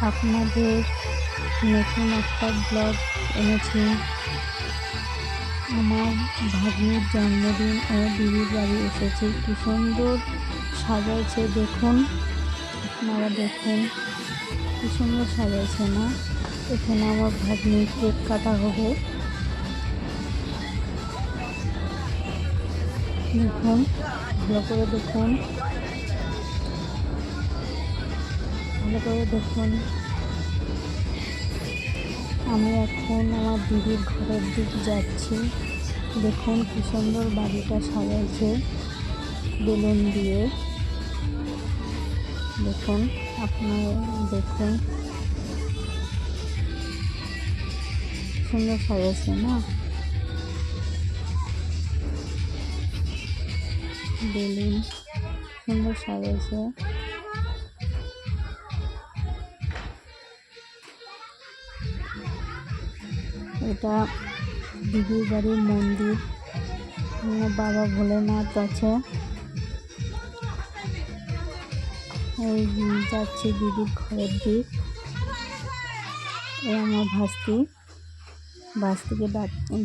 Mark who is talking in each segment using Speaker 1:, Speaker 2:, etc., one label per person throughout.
Speaker 1: আপনাদের নতুন একটা ব্লগ এনেছি। আমার ভাগ্নির জন্মদিন ও দিদির বাড়ি এসেছি। কি সুন্দর সাজাইছে দেখুন, আপনারা দেখুন কি সুন্দর সাজাইছে না। এখানে আমার ভাগ্নির কেক কাটা হবে। দেখুন, ভালো করে দেখুন, ভালো করে দেখুন। আমি এখন আমার দিদির ঘরের দিকে যাচ্ছি। দেখুন কি সুন্দর বাড়িটা সাজাইছে বেলুন দিয়ে। দেখুন, আপনারা দেখুন, সুন্দর সাজাইছে না। বেলুন সুন্দর সাজাইছে। এটা দিদির বাড়ির মন্দির। বাবা ভোলেনাথ আছে। এই যাচ্ছি দিদির ঘরের দিক। এই আমার ভাস্তিকে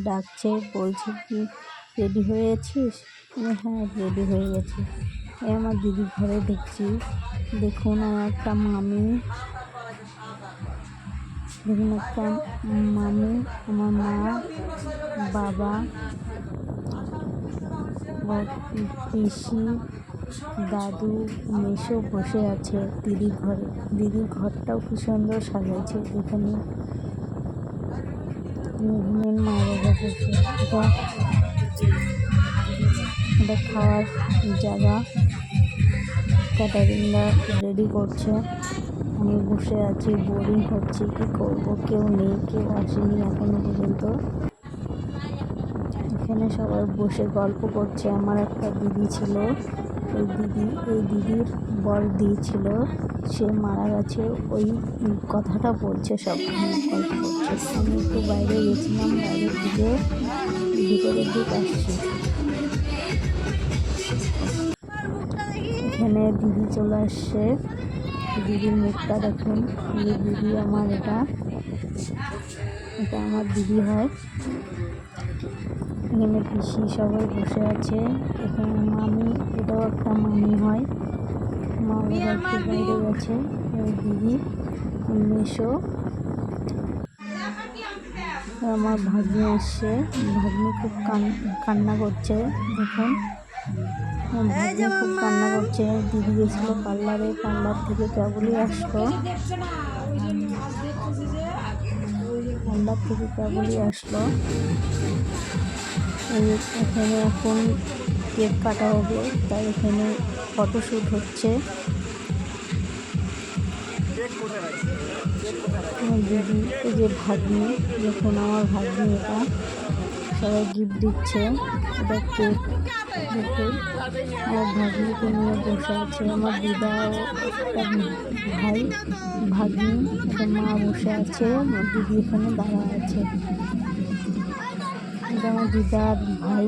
Speaker 1: ডাকছে, বলছে কি রেডি হয়ে গেছিস? হ্যাঁ, রেডি হয়ে গেছি। এই আমার দিদির ঘরে ঢুকছি। দেখুন আমার একটা মামি, দেখুন একটা মামি, আমার মা, বাবা, পিসি, দাদু, মেসো বসে আছে দিদির ঘরে। দিদির ঘরটাও কি সুন্দর সাজাইছে। এখানে মা বাবা বসে। এটা খাওয়ার জায়গা। ক্যাটারিংরা রেডি করছে। আমি বসে আছি, বোরিং হচ্ছে, কি করব, কেউ নেই, কেউ আসেনি এখনো পর্যন্ত। এখানে সবাই বসে গল্প করছে। আমার একটা দিদি ছিল, এই দিদির বর দিয়েছিল, সে মারা গেছে, ওই কথাটা বলছে, সব গল্প করছে। আমি একটু বাইরে গেছিলাম, বাইরে থেকে ভিতরের দিক আসছি। এখানে দিদি চলে আসছে। দিদির মুখটা দেখুন। দিদি আমার, এটা আমার দিদি হয়। এখানে পিসি সবাই বসে আছে। এখানে মামি, এটাও একটা মামি হয়। মা বাবা একটু বাইরে গেছে। দিদি, মেসো, আমার ভাগ্নি আসছে। ভাগ্নি খুব কান্না করছে। দেখুন, ভাগ্নি খুব কান্না করছে। দিদি গেছিলো পার্লারে, পার্লার থেকে কেবলই আসলো। এখানে এখন কেক কাটা হবে, তাই এখানে ফটোশ্যুট হচ্ছে। দিদি, এই যে ভাগ্নি, দেখুন আমার ভাগ্নি, এটা সবাই গিফট দিচ্ছে। এটা কেক। দেখুন আমার ভাগ্নিকে নিয়ে বসে আছে। আমার দিদা ও একটা ভাই, ভাগ্নি, একটা মা বসে আছে। আমার দিদি এখানে দাঁড়ায় আছে। এটা আমার দিদার ভাই।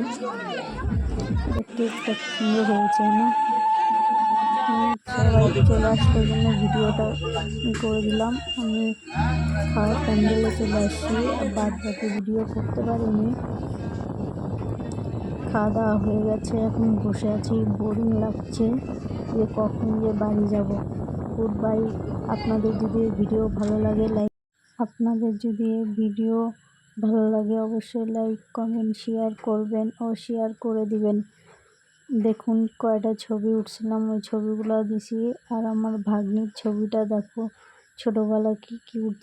Speaker 1: কেকটা সুন্দর হয়েছে না। সবাই চলে আসলো জন্য ভিডিওটা করে দিলাম। আমি খাওয়ার প্যান্ডেলে চলে আসছি, বাদ বাকি ভিডিও করতে পারিনি। খাওয়া দাওয়া হয়ে গেছে, এখন বসে আছি, বোরিং লাগছে যে কখন যে বাড়ি যাব। Good bye. আপনাদের যদি ভিডিও ভালো লাগে অবশ্যই লাইক, কমেন্ট, শেয়ার করবেন ও শেয়ার করে দিবেন। দেখুন কয়টা ছবি উঠছিলাম, ওই ছবিগুলো দিছি। আর আমার ভাগ্নির ছবিটা দেখো, ছোটোবেলা কি উঠছে।